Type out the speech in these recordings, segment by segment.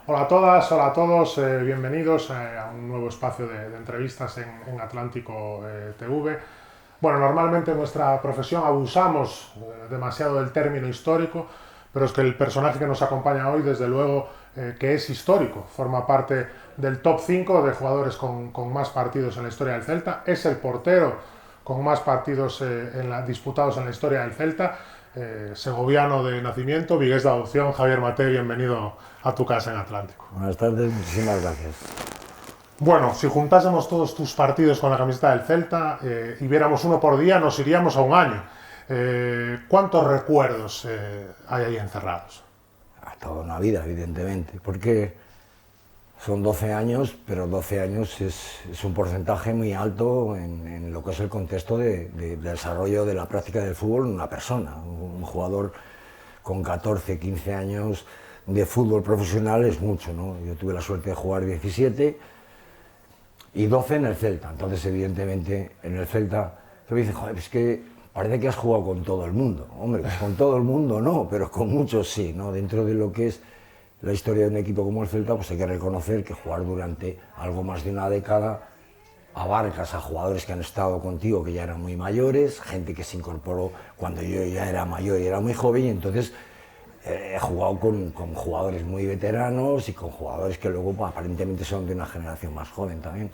Hola a todas, hola a todos, bienvenidos a un nuevo espacio de entrevistas en Atlántico TV. Bueno, normalmente en nuestra profesión abusamos demasiado del término histórico, pero es que el personaje que nos acompaña hoy, desde luego, que es histórico, forma parte del top 5 de jugadores con más partidos en la historia del Celta, es el portero con más partidos disputados en la historia del Celta, segoviano de nacimiento, vigués de adopción. Javier Maté, bienvenido a tu casa en Atlántico. Buenas tardes, muchísimas gracias. Bueno, si juntásemos todos tus partidos con la camiseta del Celta y viéramos uno por día, nos iríamos a un año. ¿Cuántos recuerdos hay ahí encerrados? A toda una vida, evidentemente, porque son 12 años, pero 12 años es un porcentaje muy alto en lo que es el contexto de desarrollo de la práctica del fútbol en una persona. Un jugador con 14, 15 años de fútbol profesional es mucho, ¿no? Yo tuve la suerte de jugar 17 y 12 en el Celta. Entonces, evidentemente, en el Celta se me dice, joder, es que parece que has jugado con todo el mundo. Hombre, pues con todo el mundo no, pero con muchos sí, ¿no? Dentro de lo que es la historia de un equipo como el Celta, pues hay que reconocer que jugar durante algo más de una década abarcas a jugadores que han estado contigo, que ya eran muy mayores, gente que se incorporó cuando yo ya era mayor y era muy joven, y entonces he jugado con jugadores muy veteranos y con jugadores que luego pues, aparentemente son de una generación más joven también.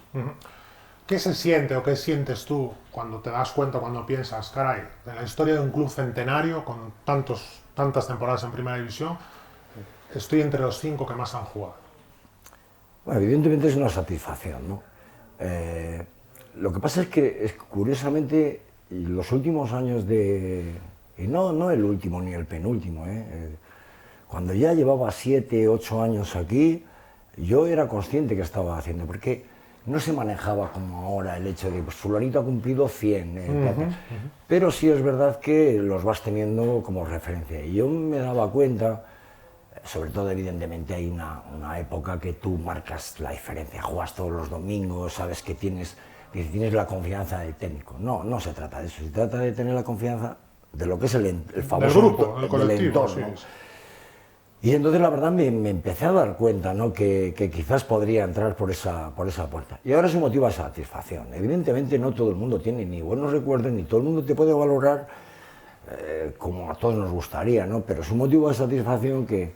¿Qué se siente o qué sientes tú cuando te das cuenta, cuando piensas, caray, en la historia de un club centenario con tantas temporadas en Primera División, estoy entre los 5 que más han jugado? Bueno, evidentemente es una satisfacción, ¿no? Lo que pasa es que, curiosamente, los últimos años y no el último ni el penúltimo, cuando ya llevaba 7, 8 años aquí, yo era consciente que estaba haciendo, porque no se manejaba como ahora el hecho de, pues fulanito ha cumplido 100, pero sí es verdad que los vas teniendo como referencia. Y yo me daba cuenta, sobre todo evidentemente hay una época que tú marcas la diferencia, juegas todos los domingos, sabes que tienes la confianza del técnico. No se trata de eso, se trata de tener la confianza de lo que es el famoso Del grupo, el colectivo, entorno. sí. Y entonces la verdad me empecé a dar cuenta, ¿no? que quizás podría entrar por esa puerta. Y ahora es un motivo de satisfacción. Evidentemente no todo el mundo tiene ni buenos recuerdos, ni todo el mundo te puede valorar como a todos nos gustaría, ¿no? Pero es un motivo de satisfacción que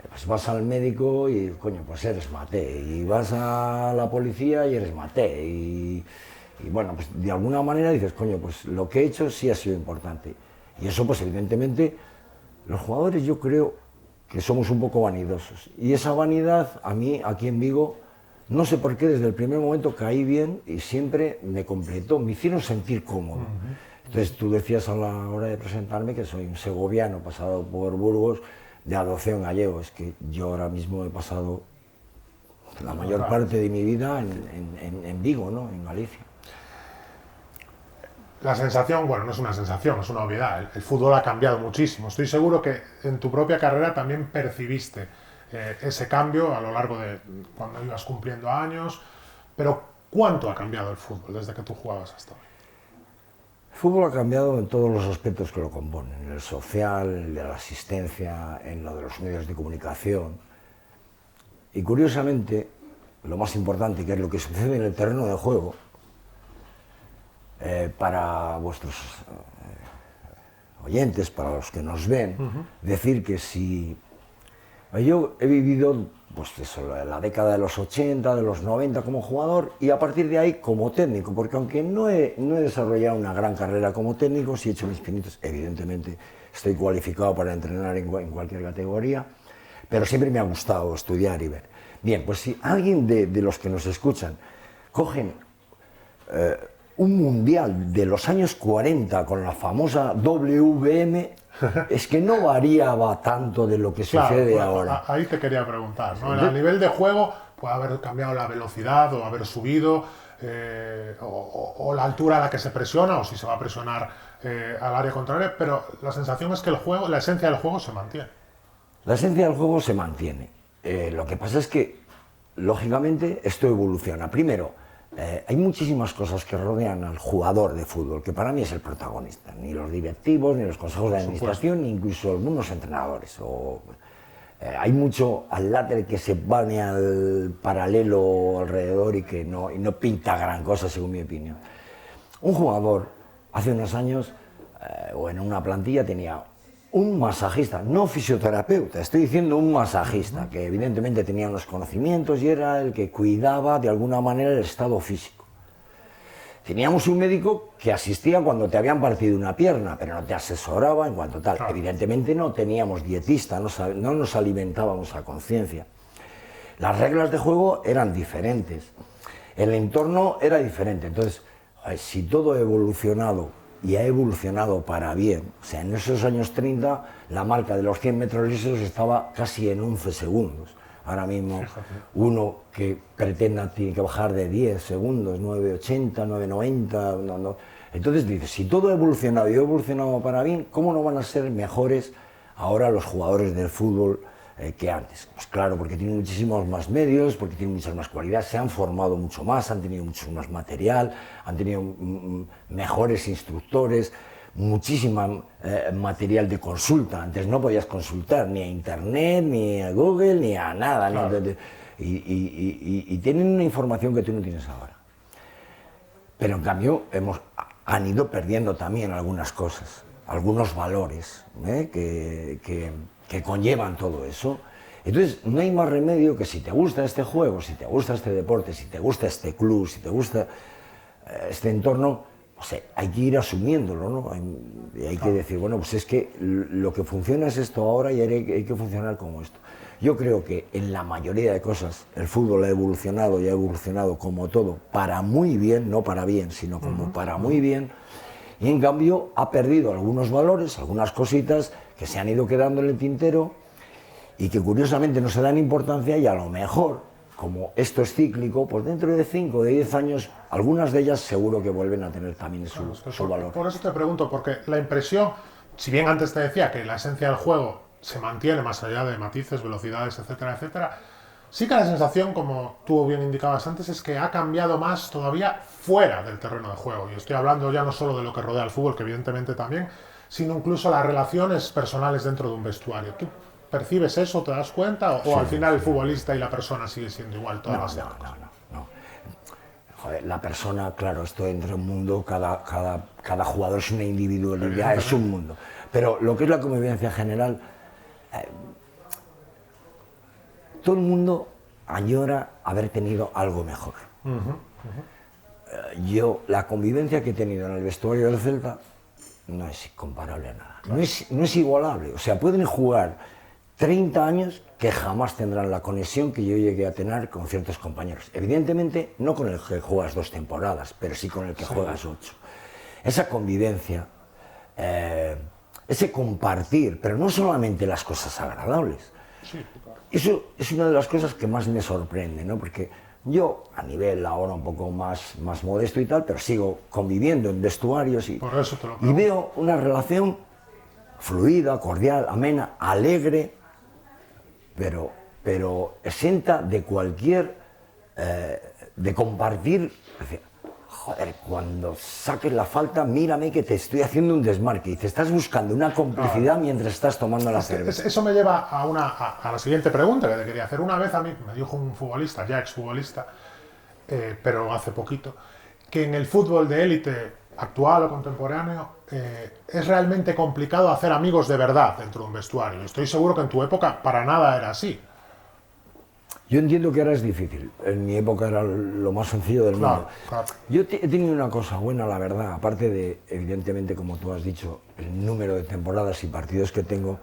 pues vas al médico y, coño, pues eres Maté. Y vas a la policía y eres Maté. Y bueno, pues de alguna manera dices, coño, pues lo que he hecho sí ha sido importante. Y eso, pues evidentemente, los jugadores yo creo que somos un poco vanidosos. Y esa vanidad, a mí, aquí en Vigo, no sé por qué, desde el primer momento caí bien y siempre me completó, me hicieron sentir cómodo. Entonces, tú decías a la hora de presentarme que soy un segoviano pasado por Burgos, de adopción gallego. Es que yo ahora mismo he pasado la mayor parte de mi vida en Vigo, ¿no? En Galicia. La sensación, bueno, no es una sensación, es una obviedad. El fútbol ha cambiado muchísimo. Estoy seguro que en tu propia carrera también percibiste ese cambio a lo largo de cuando ibas cumpliendo años. Pero ¿cuánto ha cambiado el fútbol desde que tú jugabas hasta hoy? El fútbol ha cambiado en todos los aspectos que lo componen, en el social, en de la asistencia, en lo de los medios de comunicación. Y curiosamente, lo más importante, que es lo que sucede en el terreno de juego, para vuestros oyentes, para los que nos ven, decir que si yo he vivido pues eso, la década de los 80, de los 90 como jugador y a partir de ahí como técnico, porque aunque no he desarrollado una gran carrera como técnico, sí he hecho mis pinitos, evidentemente estoy cualificado para entrenar en cualquier categoría, pero siempre me ha gustado estudiar y ver. Bien, pues si alguien de los que nos escuchan cogen un mundial de los años 40 con la famosa WM, es que no variaba tanto de lo que sucede ahora. Ahí te quería preguntar, ¿no? A nivel de juego puede haber cambiado la velocidad o haber subido o la altura a la que se presiona o si se va a presionar al área contraria, pero la sensación es que el juego, la esencia del juego se mantiene. La esencia del juego se mantiene. Lo que pasa es que, lógicamente, esto evoluciona. Primero, hay muchísimas cosas que rodean al jugador de fútbol, que para mí es el protagonista. Ni los directivos, ni los consejos de administración, ni incluso algunos entrenadores. Hay mucho atleta que se pone al paralelo alrededor y que no pinta gran cosa, según mi opinión. Un jugador, hace unos años, o en una plantilla, tenía un masajista, no fisioterapeuta, estoy diciendo un masajista, que evidentemente tenía unos conocimientos y era el que cuidaba de alguna manera el estado físico. Teníamos un médico que asistía cuando te habían partido una pierna, pero no te asesoraba en cuanto tal. Claro. Evidentemente no teníamos dietista, no nos alimentábamos a conciencia. Las reglas de juego eran diferentes, el entorno era diferente. Entonces, si todo ha evolucionado y ha evolucionado para bien, o sea, en esos años 30 la marca de los 100 metros lisos estaba casi en 11 segundos. Ahora mismo, uno que pretenda tiene que bajar de 10 segundos, 9.80, 9.90, no. Entonces dices, si todo ha evolucionado y ha evolucionado para bien, ¿cómo no van a ser mejores ahora los jugadores del fútbol que antes? Pues claro, porque tienen muchísimos más medios, porque tienen muchas más cualidades, se han formado mucho más, han tenido mucho más material, han tenido mejores instructores, muchísimo material de consulta. Antes no podías consultar ni a internet, ni a Google, ni a nada, claro. ¿No? Y tienen una información que tú no tienes ahora. Pero en cambio han ido perdiendo también algunas cosas, algunos valores que conllevan todo eso. Entonces no hay más remedio que si te gusta este juego, si te gusta este deporte, si te gusta este club, si te gusta este entorno, o sea, hay que ir asumiéndolo, ¿no? Hay que decir, bueno, pues es que lo que funciona es esto ahora y hay que funcionar como esto. Yo creo que en la mayoría de cosas el fútbol ha evolucionado y ha evolucionado como todo, para muy bien, no para bien, sino como para muy bien, y en cambio ha perdido algunos valores, algunas cositas que se han ido quedando en el tintero y que curiosamente no se dan importancia y a lo mejor, como esto es cíclico, pues dentro de 5 o de 10 años, algunas de ellas seguro que vuelven a tener también su valor. Por eso te pregunto, porque la impresión, si bien antes te decía que la esencia del juego se mantiene más allá de matices, velocidades, etcétera, etcétera, sí que la sensación, como tú bien indicabas antes, es que ha cambiado más todavía fuera del terreno de juego. Y estoy hablando ya no solo de lo que rodea al fútbol, que evidentemente también, sino incluso las relaciones personales dentro de un vestuario. ¿Tú percibes eso, te das cuenta? ¿O sí, al final el futbolista y la persona sigue siendo igual todas las épocas? No. Joder, la persona, claro, esto entra en un mundo, cada jugador es una individualidad, es un mundo. Pero lo que es la convivencia general, todo el mundo añora haber tenido algo mejor. Yo, la convivencia que he tenido en el vestuario del Celta no es comparable a nada, claro. no es igualable. O sea, pueden jugar 30 años que jamás tendrán la conexión que yo llegué a tener con ciertos compañeros. Evidentemente, no con el que juegas 2 temporadas, pero sí con el que juegas 8. Esa convivencia, ese compartir, pero no solamente las cosas agradables. Eso es una de las cosas que más me sorprende, ¿no? Porque yo, a nivel ahora un poco más modesto y tal, pero sigo conviviendo en vestuarios y veo una relación fluida, cordial, amena, alegre, pero exenta de cualquier, de compartir. Joder, cuando saques la falta, mírame que te estoy haciendo un desmarque y te estás buscando una complicidad mientras estás tomando la cerveza. Eso me lleva a la siguiente pregunta que te quería hacer. Una vez a mí me dijo un futbolista, ya exfutbolista, pero hace poquito, que en el fútbol de élite actual o contemporáneo es realmente complicado hacer amigos de verdad dentro de un vestuario. Estoy seguro que en tu época para nada era así. Yo entiendo que ahora es difícil, en mi época era lo más sencillo del mundo. Claro. Yo he tenido una cosa buena, la verdad, aparte de, evidentemente, como tú has dicho, el número de temporadas y partidos que tengo,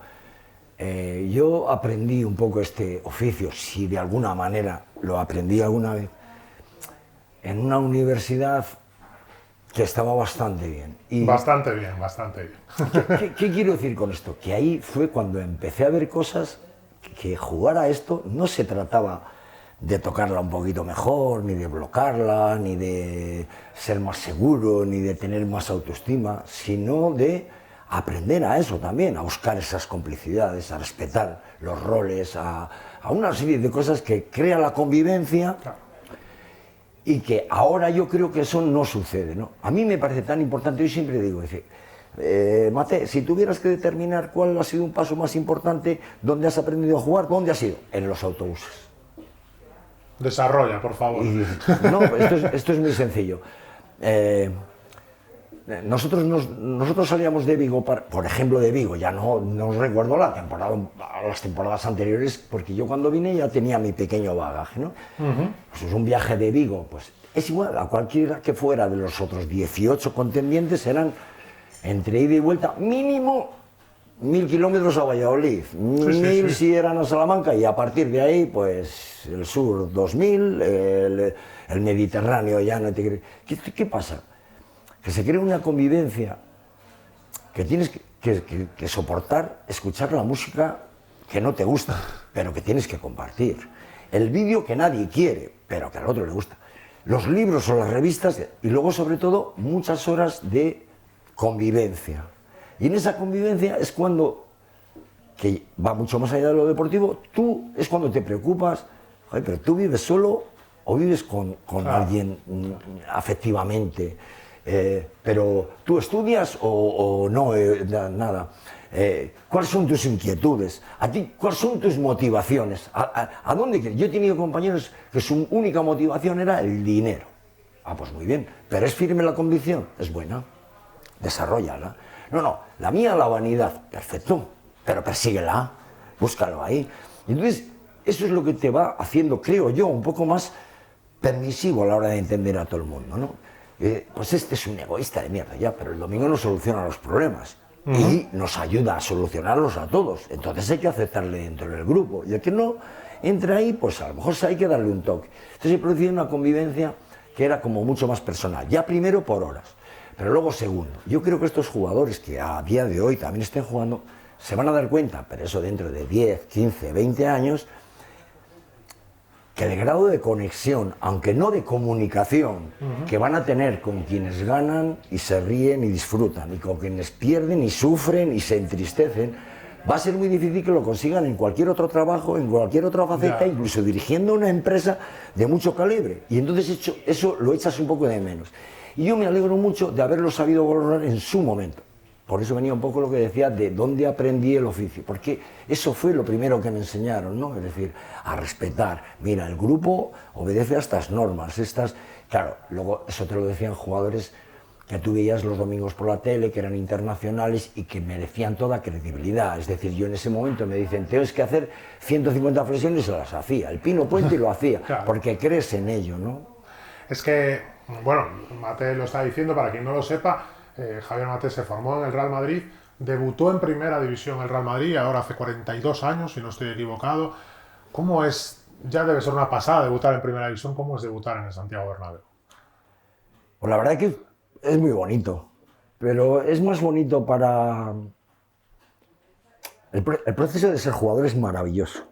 yo aprendí un poco este oficio, si de alguna manera lo aprendí alguna vez, en una universidad que estaba bastante bien. Y bastante bien. ¿Qué quiero decir con esto? Que ahí fue cuando empecé a ver cosas que jugar a esto no se trataba de tocarla un poquito mejor, ni de bloquearla, ni de ser más seguro, ni de tener más autoestima, sino de aprender a eso también, a buscar esas complicidades, a respetar los roles, a una serie de cosas que crea la convivencia y que ahora yo creo que eso no sucede, ¿no? A mí me parece tan importante, yo siempre digo, Mate, si tuvieras que determinar cuál ha sido un paso más importante, ¿dónde has aprendido a jugar? ¿Dónde has sido? En los autobuses. Desarrolla, por favor. No, esto es muy sencillo. Nosotros salíamos de Vigo, por ejemplo de Vigo, ya no recuerdo las temporadas anteriores, porque yo cuando vine ya tenía mi pequeño bagaje, ¿no? Pues es un viaje de Vigo, pues es igual a cualquiera que fuera de los otros 18 contendientes, eran entre ida y vuelta mínimo 1000 kilómetros a Valladolid, 1000 si eran a Salamanca, y a partir de ahí, pues el sur 2000, el Mediterráneo ya no te... ¿Qué pasa? Que se crea una convivencia que tienes que soportar, escuchar la música que no te gusta, pero que tienes que compartir. El vídeo que nadie quiere, pero que al otro le gusta. Los libros o las revistas, y luego sobre todo muchas horas de convivencia. Y en esa convivencia es cuando, que va mucho más allá de lo deportivo, es cuando te preocupas, pero tú vives solo o vives con alguien afectivamente. Pero tú estudias o no, nada. ¿Cuáles son tus inquietudes? ¿A ti cuáles son tus motivaciones? ¿A dónde quieres? Yo he tenido compañeros que su única motivación era el dinero. Ah, pues muy bien, pero ¿es firme la convicción? Es buena, desarrollala. No, la mía, la vanidad, perfecto, pero persíguela, búscalo ahí. Entonces, eso es lo que te va haciendo, creo yo, un poco más permisivo a la hora de entender a todo el mundo, ¿no? Pues este es un egoísta de mierda, ya, pero el domingo nos soluciona los problemas y nos ayuda a solucionarlos a todos. Entonces hay que aceptarle dentro del grupo. Y el que no entra ahí, pues a lo mejor hay que darle un toque. Entonces he producido una convivencia que era como mucho más personal, ya primero por horas, pero luego segundo. Yo creo que estos jugadores que a día de hoy también estén jugando, se van a dar cuenta, pero eso dentro de 10, 15, 20 años, que el grado de conexión, aunque no de comunicación, que van a tener con quienes ganan y se ríen y disfrutan, y con quienes pierden y sufren y se entristecen, va a ser muy difícil que lo consigan en cualquier otro trabajo, en cualquier otra faceta, incluso dirigiendo una empresa de mucho calibre. Y entonces eso lo echas un poco de menos. Y yo me alegro mucho de haberlo sabido valorar en su momento. Por eso venía un poco lo que decía de dónde aprendí el oficio, porque eso fue lo primero que me enseñaron, ¿no? Es decir, a respetar. Mira, el grupo obedece a estas normas, Claro, luego eso te lo decían jugadores que tú veías los domingos por la tele, que eran internacionales y que merecían toda credibilidad. Es decir, yo en ese momento me dicen, tienes que hacer 150 flexiones y se las hacía. El Pino Puente lo hacía, claro, porque crees en ello, ¿no? Es que, bueno, Mate lo está diciendo, para quien no lo sepa, Javier Mate se formó en el Real Madrid, debutó en Primera División en el Real Madrid, ahora hace 42 años, si no estoy equivocado. ¿Cómo es? Ya debe ser una pasada debutar en Primera División. ¿Cómo es debutar en el Santiago Bernabéu? Pues la verdad es que es muy bonito, pero es más bonito para... El proceso de ser jugador es maravilloso.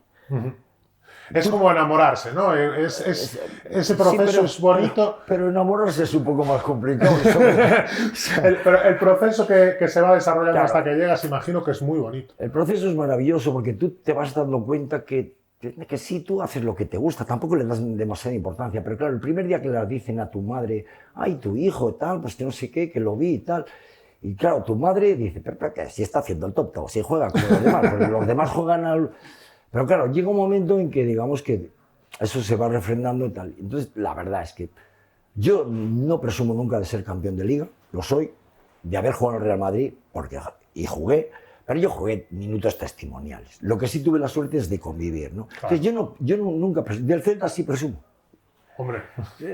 Es como enamorarse, ¿no? Ese proceso es bonito. Pero enamorarse es un poco más complicado. El proceso que se va desarrollando, claro, hasta que llegas, imagino que es muy bonito. El proceso es maravilloso porque tú te vas dando cuenta que sí, tú haces lo que te gusta, tampoco le das demasiada importancia, pero claro, el primer día que le dicen a tu madre, ay, tu hijo, tal, pues que no sé qué, que lo vi y tal, y claro, tu madre dice, pero que si está haciendo el tonto, si juega como los demás, porque los demás juegan al... Pero claro, llega un momento en que digamos que eso se va refrendando y tal. Entonces, la verdad es que yo no presumo nunca de ser campeón de liga, lo soy, de haber jugado en el Real Madrid, y jugué, pero yo jugué minutos testimoniales. Lo que sí tuve la suerte es de convivir, ¿no? Claro. Entonces yo nunca presumo, del Celta sí presumo. Hombre.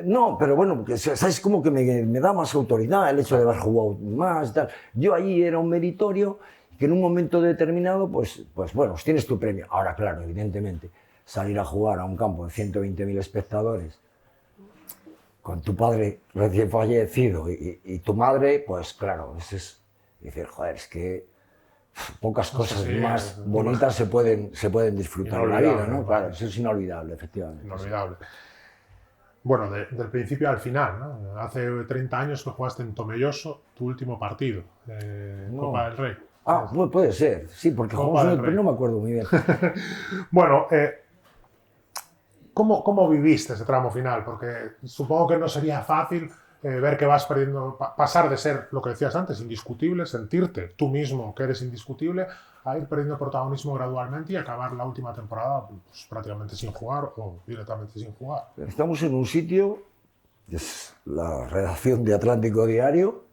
No, pero bueno, porque, ¿sabes? Como que me da más autoridad el hecho de haber jugado más y tal. Yo ahí era un meritorio que en un momento determinado, pues bueno, tienes tu premio. Ahora, claro, evidentemente, salir a jugar a un campo de 120.000 espectadores, con tu padre recién fallecido y tu madre, pues claro, es decir, joder, es que pocas cosas más bonitas se pueden disfrutar en la vida, ¿no? Claro, eso es inolvidable, efectivamente. Inolvidable. Bueno, del principio al final, ¿no? Hace 30 años que jugaste en Tomelloso, tu último partido, Copa del Rey. Ah, puede ser, sí, porque jugamos, pero no me acuerdo muy bien. Bueno, ¿cómo viviste ese tramo final? Porque supongo que no sería fácil ver que vas perdiendo, pasar de ser, lo que decías antes, indiscutible, sentirte tú mismo que eres indiscutible, a ir perdiendo protagonismo gradualmente y acabar la última temporada pues, prácticamente sin jugar o directamente sin jugar. Estamos en un sitio, es la redacción de Atlántico Diario,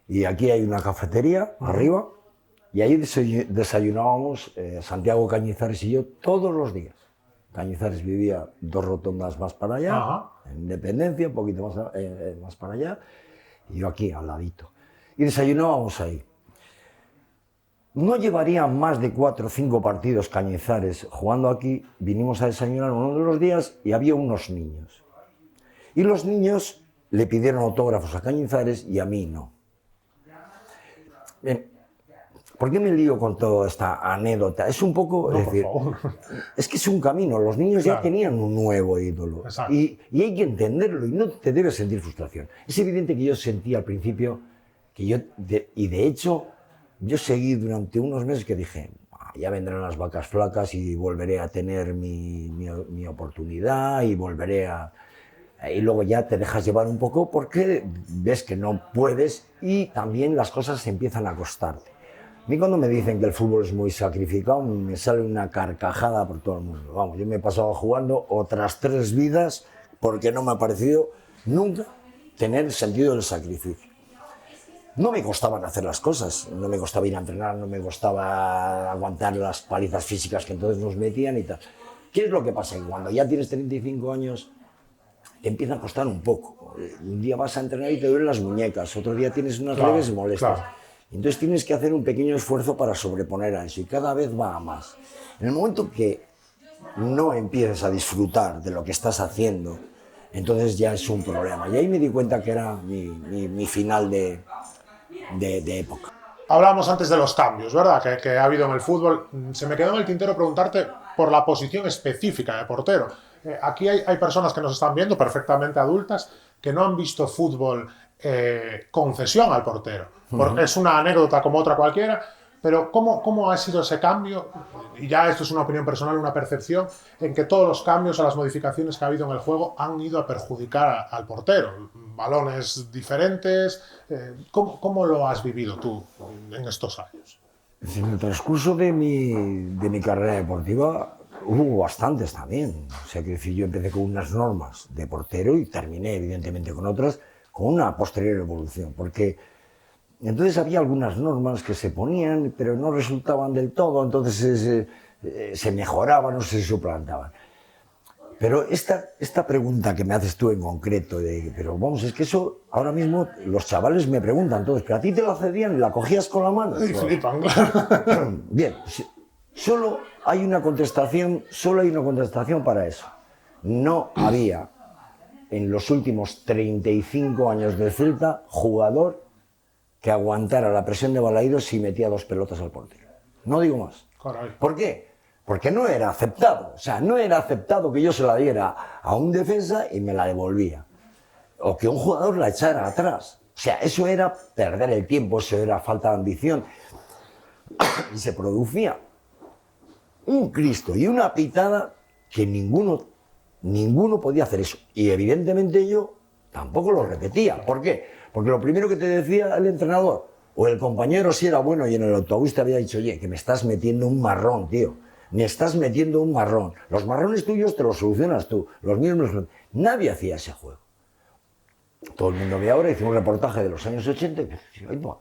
y aquí hay una cafetería arriba, y ahí desayunábamos Santiago Cañizares y yo todos los días. Cañizares vivía 2 rotondas más para allá, en Independencia, un poquito más para allá, y yo aquí al ladito. Y desayunábamos ahí. No llevaría más de 4 o 5 partidos Cañizares jugando aquí, vinimos a desayunar uno de los días y había unos niños. Y los niños le pidieron autógrafos a Cañizares y a mí no. Bien, ¿por qué me lío con toda esta anécdota? Es un poco, no, es decir, es que es un camino, los niños ya tenían un nuevo ídolo y hay que entenderlo y no te debes sentir frustración. Es evidente que yo sentí al principio, y de hecho, yo seguí durante unos meses que dije, ya vendrán las vacas flacas y volveré a tener mi oportunidad y volveré a... Y luego ya te dejas llevar un poco porque ves que no puedes y también las cosas se empiezan a costarte. A mí cuando me dicen que el fútbol es muy sacrificado, me sale una carcajada por todo el mundo. Vamos, yo me he pasado jugando otras 3 vidas porque no me ha parecido nunca tener sentido del sacrificio. No me costaban hacer las cosas, no me costaba ir a entrenar, no me costaba aguantar las palizas físicas que entonces nos metían y tal. ¿Qué es lo que pasa? Que cuando ya tienes 35 años te empieza a costar un poco. Un día vas a entrenar y te duelen las muñecas, otro día tienes unas leves molestias. Entonces tienes que hacer un pequeño esfuerzo para sobreponer a eso y cada vez va a más. En el momento que no empieces a disfrutar de lo que estás haciendo, entonces ya es un problema. Y ahí me di cuenta que era mi final de época. Hablábamos antes de los cambios, ¿verdad? Que ha habido en el fútbol. Se me quedó en el tintero preguntarte por la posición específica de portero. Aquí hay personas que nos están viendo, perfectamente adultas, que no han visto fútbol con cesión al portero. Es una anécdota como otra cualquiera, pero ¿cómo ha sido ese cambio? Y ya esto es una opinión personal, una percepción, en que todos los cambios o las modificaciones que ha habido en el juego han ido a perjudicar al portero. Balones diferentes. ¿Cómo lo has vivido tú en estos años? En el transcurso de mi carrera deportiva hubo bastantes también. O sea, que decir, yo empecé con unas normas de portero y terminé, evidentemente, con otras, con una posterior evolución. Porque entonces había algunas normas que se ponían, pero no resultaban del todo, entonces se mejoraban o se suplantaban. Pero esta pregunta que me haces tú en concreto, pero vamos, es que eso ahora mismo los chavales me preguntan todos, ¿pero a ti te la cedían y la cogías con la mano? Y flipan, claro. Bien, solo hay una contestación para eso. No había en los últimos 35 años de Celta jugador que aguantara la presión de Balaídos si metía 2 pelotas al portero. No digo más. Caray. ¿Por qué? Porque no era aceptado. O sea, no era aceptado que yo se la diera a un defensa y me la devolvía. O que un jugador la echara atrás. O sea, eso era perder el tiempo, eso era falta de ambición. Y se producía un Cristo y una pitada que ninguno podía hacer eso. Y evidentemente yo tampoco lo repetía. ¿Por qué? Porque lo primero que te decía el entrenador o el compañero si era bueno y en el autobús te había dicho, oye, que me estás metiendo un marrón, tío. Me estás metiendo un marrón. Los marrones tuyos te los solucionas tú. Los míos me los... Nadie hacía ese juego. Todo el mundo ve ahora, hice un reportaje de los años 80 y dice,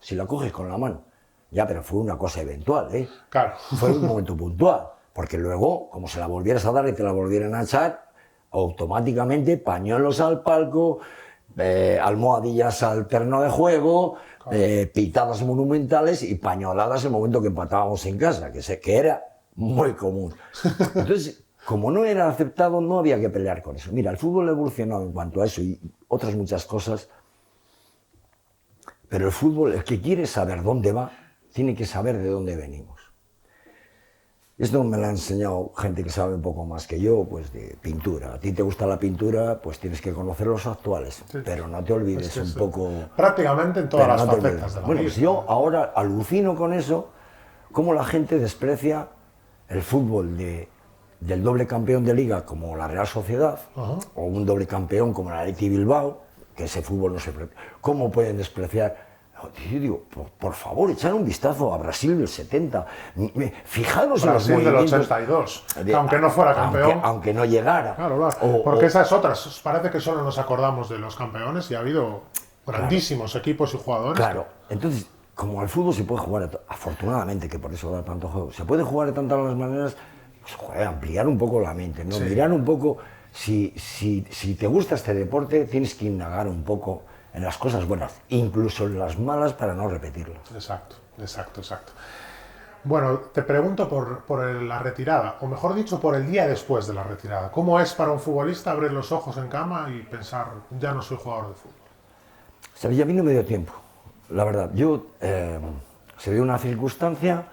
si la coges con la mano. Ya, pero fue una cosa eventual, ¿eh? Claro. Fue un momento puntual. Porque luego, como se la volvieras a dar y te la volvieran a echar, automáticamente pañuelos al palco, almohadillas al terreno de juego, pitadas monumentales y pañoladas en el momento que empatábamos en casa, que era muy común. Entonces, como no era aceptado, no había que pelear con eso. Mira, el fútbol ha evolucionado en cuanto a eso y otras muchas cosas, pero el fútbol, el que quiere saber dónde va, tiene que saber de dónde venimos. Esto me lo ha enseñado gente que sabe un poco más que yo, pues de pintura. A ti te gusta la pintura, pues tienes que conocer los actuales, sí, pero no te olvides un poco... Prácticamente en todas las facetas de la Bueno, vida. pues yo ahora alucino con eso, cómo la gente desprecia el fútbol del doble campeón de liga como la Real Sociedad, o un doble campeón como la Athletic Bilbao, que ese fútbol no se... ¿Cómo pueden despreciar? Yo digo, por favor, echar un vistazo a Brasil del 70. Fijaros en los Brasil del movimientos... 82, aunque no fuera campeón. Aunque no llegara. Claro. Porque esas otras, parece que solo nos acordamos de los campeones y ha habido grandísimos equipos y jugadores. Claro, entonces, como al fútbol se puede jugar, afortunadamente, que por eso da tanto juego, se puede jugar de tantas las maneras, pues, joder, ampliar un poco la mente, ¿no? Sí. Mirar un poco, si te gusta este deporte, tienes que indagar un poco en las cosas buenas, incluso en las malas, para no repetirlas. Exacto. Bueno, te pregunto por la retirada, o mejor dicho, por el día después de la retirada. ¿Cómo es para un futbolista abrir los ojos en cama y pensar, ya no soy jugador de fútbol? ¿Sabes? A mí no me dio tiempo, la verdad. Se dio una circunstancia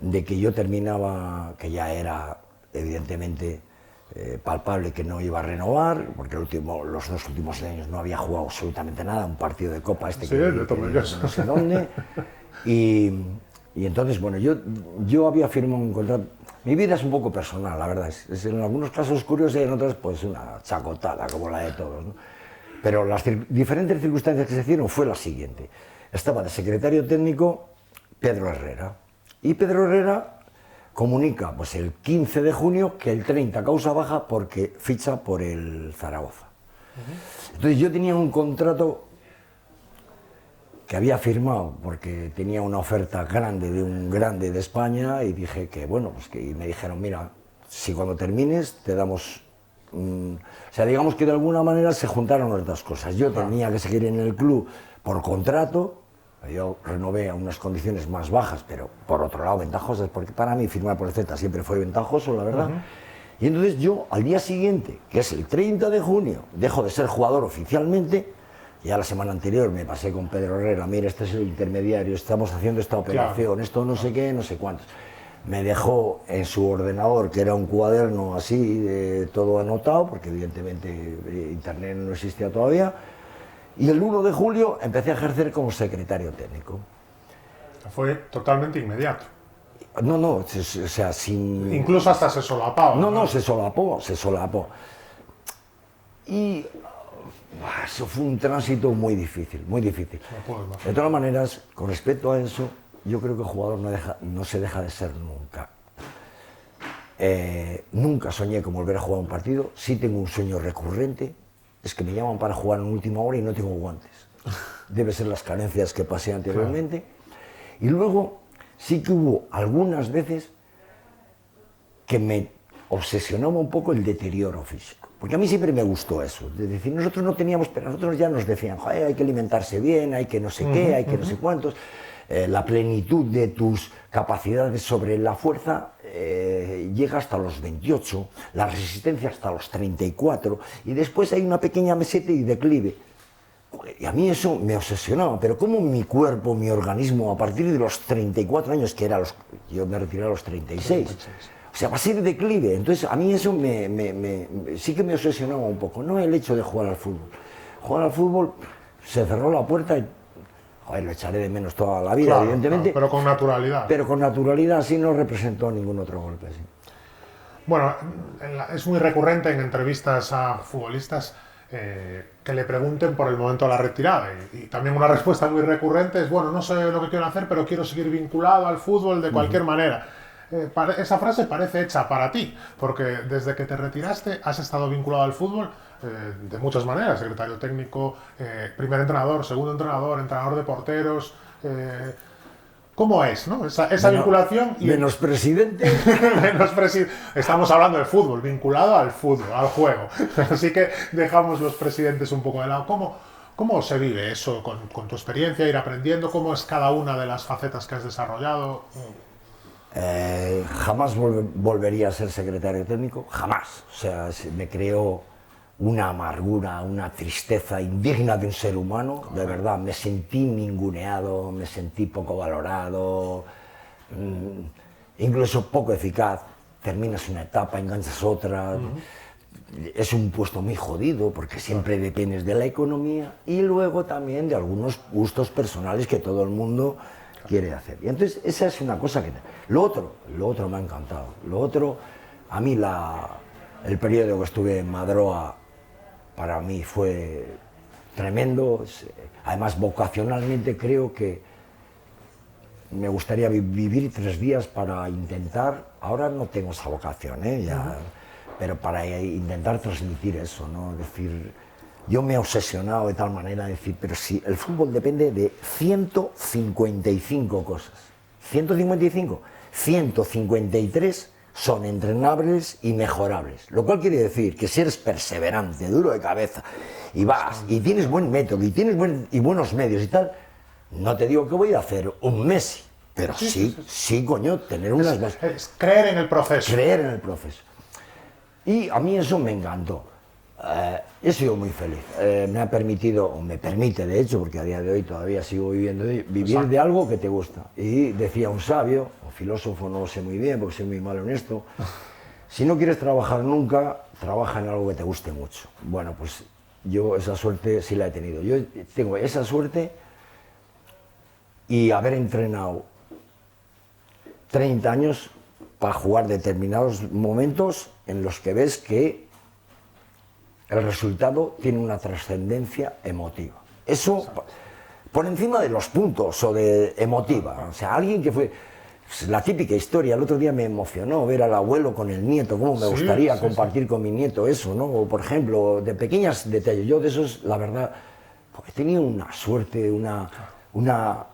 de que yo terminaba, que ya era evidentemente palpable que no iba a renovar, porque los 2 últimos años no había jugado absolutamente nada, un partido de Copa sí, no sé dónde, y entonces, bueno, yo había firmado un contrato. Mi vida es un poco personal, la verdad, es en algunos casos curiosa y en otros pues una chacotada, como la de todos, ¿no? Pero las diferentes circunstancias que se hicieron fue la siguiente. Estaba de secretario técnico Pedro Herrera, y Pedro Herrera comunica pues el 15 de junio que el 30 causa baja porque ficha por el Zaragoza. Entonces yo tenía un contrato que había firmado porque tenía una oferta grande de un grande de España y dije que bueno, pues que me dijeron, mira, si cuando termines te damos... o sea, digamos que de alguna manera se juntaron las dos cosas. Yo tenía que seguir en el club por contrato. Yo renové a unas condiciones más bajas, pero por otro lado ventajosas, porque para mí firmar por el Celta siempre fue ventajoso, la verdad. Y entonces yo, al día siguiente, que es el 30 de junio, dejo de ser jugador oficialmente. Ya la semana anterior me pasé con Pedro Herrera, mira, este es el intermediario, estamos haciendo esta operación, esto no sé qué, no sé cuántos. Me dejó en su ordenador, que era un cuaderno así, todo anotado, porque evidentemente internet no existía todavía. Y el 1 de julio empecé a ejercer como secretario técnico. Fue totalmente inmediato. No, o sea, sin... Incluso hasta se solapaba. No, se solapó. Y eso fue un tránsito muy difícil, muy difícil. De todas maneras, con respecto a eso, yo creo que el jugador no se deja de ser nunca. Nunca soñé con volver a jugar un partido, sí tengo un sueño recurrente. Es que me llaman para jugar en última hora y no tengo guantes. Debe ser las carencias que pasé anteriormente. Y luego sí que hubo algunas veces que me obsesionaba un poco el deterioro físico. Porque a mí siempre me gustó eso. Es decir, nosotros no teníamos, pero nosotros ya nos decían, joder, hay que alimentarse bien, hay que no sé qué, hay que no sé cuántos. La plenitud de tus capacidades sobre la fuerza llega hasta los 28, la resistencia hasta los 34, y después hay una pequeña meseta y declive. Y a mí eso me obsesionaba, pero cómo mi cuerpo, mi organismo, a partir de los 34 años, que era yo me retiré a los 36, o sea, va a ser declive. Entonces a mí eso sí que me obsesionaba un poco, no el hecho de jugar al fútbol. Jugar al fútbol, se cerró la puerta y joder, lo echaré de menos toda la vida, claro, evidentemente. Claro, pero con naturalidad. Pero con naturalidad, sí, no representó ningún otro golpe. Sí. Bueno, es muy recurrente en entrevistas a futbolistas que le pregunten por el momento de la retirada. Y también una respuesta muy recurrente es, bueno, no sé lo que quiero hacer, pero quiero seguir vinculado al fútbol de cualquier manera. Esa frase parece hecha para ti, porque desde que te retiraste has estado vinculado al fútbol de muchas maneras, secretario técnico, primer entrenador, segundo entrenador, entrenador de porteros. ¿Cómo es, no? Esa vinculación? Menos presidente. Estamos hablando del fútbol, vinculado al fútbol, al juego. Así que dejamos los presidentes un poco de lado. ¿Cómo se vive eso con tu experiencia, ir aprendiendo? ¿Cómo es cada una de las facetas que has desarrollado? Jamás volvería a ser secretario técnico, jamás. O sea, me creó una amargura, una tristeza indigna de un ser humano, de verdad. Me sentí ninguneado, me sentí poco valorado, incluso poco eficaz. Terminas una etapa, enganchas otra. Es un puesto muy jodido porque siempre dependes de la economía y luego también de algunos gustos personales que todo el mundo quiere hacer. Y entonces esa es una cosa que... Lo otro me ha encantado. Lo otro, a mí el periodo que estuve en Madroa, para mí fue tremendo. Además, vocacionalmente creo que me gustaría vivir 3 días para intentar, ahora no tengo esa vocación, ya, pero para intentar transmitir eso, ¿no? Es decir, yo me he obsesionado de tal manera de decir, pero si el fútbol depende de 155 cosas, 155, 153 son entrenables y mejorables, lo cual quiere decir que si eres perseverante, duro de cabeza, y vas, y tienes buen método, y tienes buenos medios y tal, no te digo que voy a hacer un Messi, pero sí, coño, tener unas bases. Es creer en el proceso. Creer en el proceso. Y a mí eso me encantó. He sido muy feliz. Me ha permitido, o me permite de hecho, porque a día de hoy todavía sigo viviendo, vivir de algo que te gusta. Y decía un sabio, o filósofo, no lo sé muy bien porque soy muy mal en esto, si no quieres trabajar nunca, trabaja en algo que te guste mucho. Bueno, pues yo esa suerte sí la he tenido. Yo tengo esa suerte y haber entrenado 30 años para jugar determinados momentos en los que ves que el resultado tiene una trascendencia emotiva. Eso por encima de los puntos o de emotiva. O sea, alguien que fue... La típica historia, el otro día me emocionó ver al abuelo con el nieto, cómo me gustaría compartir con mi nieto eso, ¿no? O, por ejemplo, de pequeños detalles. Yo de esos, la verdad, he tenido una suerte, una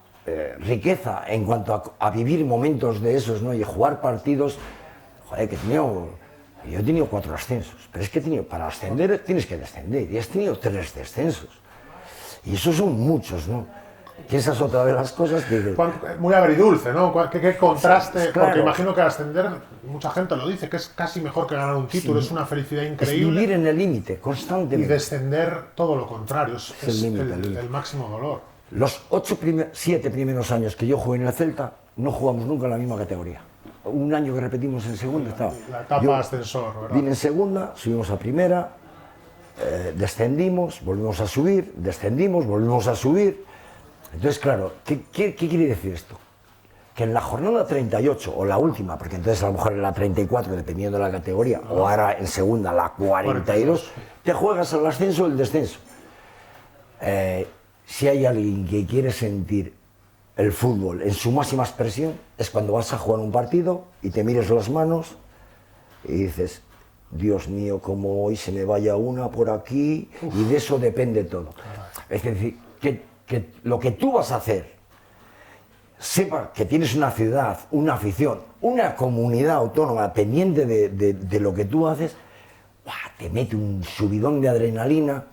riqueza en cuanto a vivir momentos de esos, ¿no? Y jugar partidos, joder, que yo he tenido 4 ascensos, pero es que para ascender tienes que descender, y has tenido 3 descensos, y esos son muchos, ¿no? Que esa es otra de las cosas que... Muy agridulce, ¿no? ¿Qué contraste? Sí, claro. Porque imagino que ascender, mucha gente lo dice, que es casi mejor que ganar un título, es una felicidad increíble. Es vivir en el límite, constantemente. Y descender todo lo contrario, es el máximo dolor. Los 7 primeros años que yo jugué en el Celta, no jugamos nunca en la misma categoría. Un año que repetimos en segunda estaba. La etapa ascensor, ¿verdad? Vine en segunda, subimos a primera, descendimos, volvimos a subir, descendimos, volvimos a subir. Entonces, claro, ¿qué quiere decir esto? Que en la jornada 38, o la última, porque entonces a lo mejor en la 34, dependiendo de la categoría, o ahora en segunda, la 42, te juegas el ascenso o el descenso. Si hay alguien que quiere sentir el fútbol en su máxima expresión, es cuando vas a jugar un partido y te mires las manos y dices, Dios mío, como hoy se me vaya una por aquí, y de eso depende todo. Es decir, que lo que tú vas a hacer, sepa que tienes una ciudad, una afición, una comunidad autónoma pendiente de lo que tú haces, te mete un subidón de adrenalina,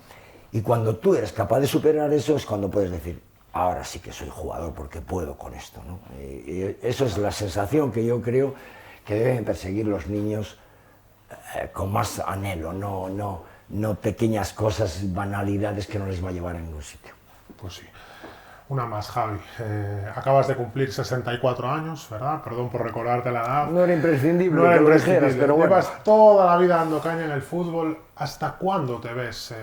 y cuando tú eres capaz de superar eso es cuando puedes decir, ahora sí que soy jugador porque puedo con esto, ¿no? Y eso es la sensación que yo creo que deben perseguir los niños con más anhelo, no pequeñas cosas, banalidades que no les va a llevar a ningún sitio. Pues sí. Una más, Javi. Acabas de cumplir 64 años, ¿verdad? Perdón por recordarte la edad. No era imprescindible, no era imprescindible. Pero bueno. Llevas toda la vida dando caña en el fútbol. ¿Hasta cuándo te ves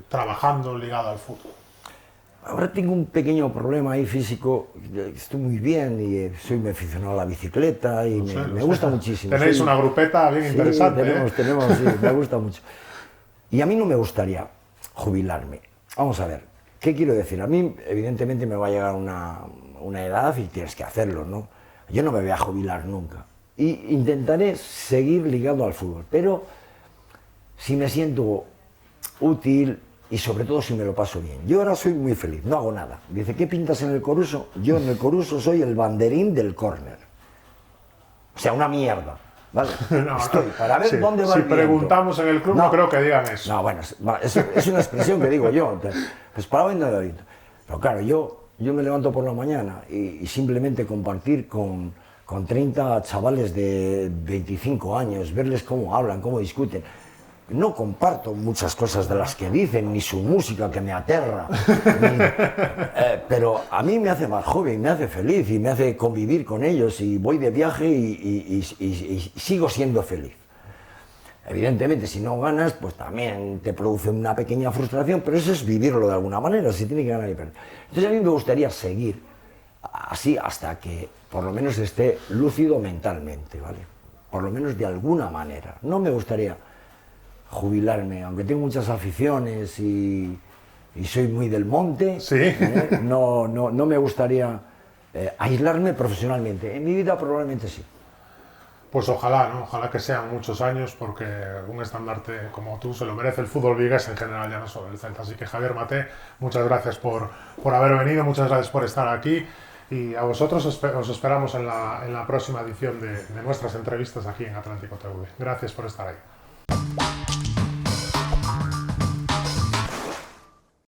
trabajando ligado al fútbol? Ahora tengo un pequeño problema ahí físico. Estoy muy bien y soy muy aficionado a la bicicleta y me gusta muchísimo. Tenéis una grupeta bien interesante. Tenemos, sí, me gusta mucho. Y a mí no me gustaría jubilarme. Vamos a ver, ¿qué quiero decir? A mí, evidentemente, me va a llegar una edad y tienes que hacerlo, ¿no? Yo no me voy a jubilar nunca. Y intentaré seguir ligado al fútbol, pero si me siento útil y sobre todo si me lo paso bien. Yo ahora soy muy feliz, no hago nada. Dice, ¿qué pintas en el Coruso? Yo en el Coruso soy el banderín del córner. O sea, una mierda. ¿Vale? Estoy para ver dónde va el viento. Si preguntamos en el club, no creo que digan eso. No, bueno, es una expresión que digo yo. Pues para dónde va el viento. Pero claro, yo me levanto por la mañana y simplemente compartir con 30 chavales de 25 años, verles cómo hablan, cómo discuten. No comparto muchas cosas de las que dicen, ni su música que me aterra, pero a mí me hace más joven, me hace feliz y me hace convivir con ellos y voy de viaje y sigo siendo feliz. Evidentemente, si no ganas, pues también te produce una pequeña frustración, pero eso es vivirlo de alguna manera, si tiene que ganar y perder. Entonces a mí me gustaría seguir así hasta que por lo menos esté lúcido mentalmente, ¿vale? Por lo menos de alguna manera. No me gustaría jubilarme, aunque tengo muchas aficiones y y soy muy del monte. Sí. No me gustaría aislarme profesionalmente. En mi vida probablemente sí. Pues ojalá, ¿no? Ojalá que sean muchos años, porque un estandarte como tú se lo merece el fútbol vigués en general, ya no solo el Celta. Así que Javier Maté, muchas gracias por haber venido, muchas gracias por estar aquí, y a vosotros os esperamos en la próxima edición de nuestras entrevistas aquí en Atlántico TV. Gracias por estar ahí.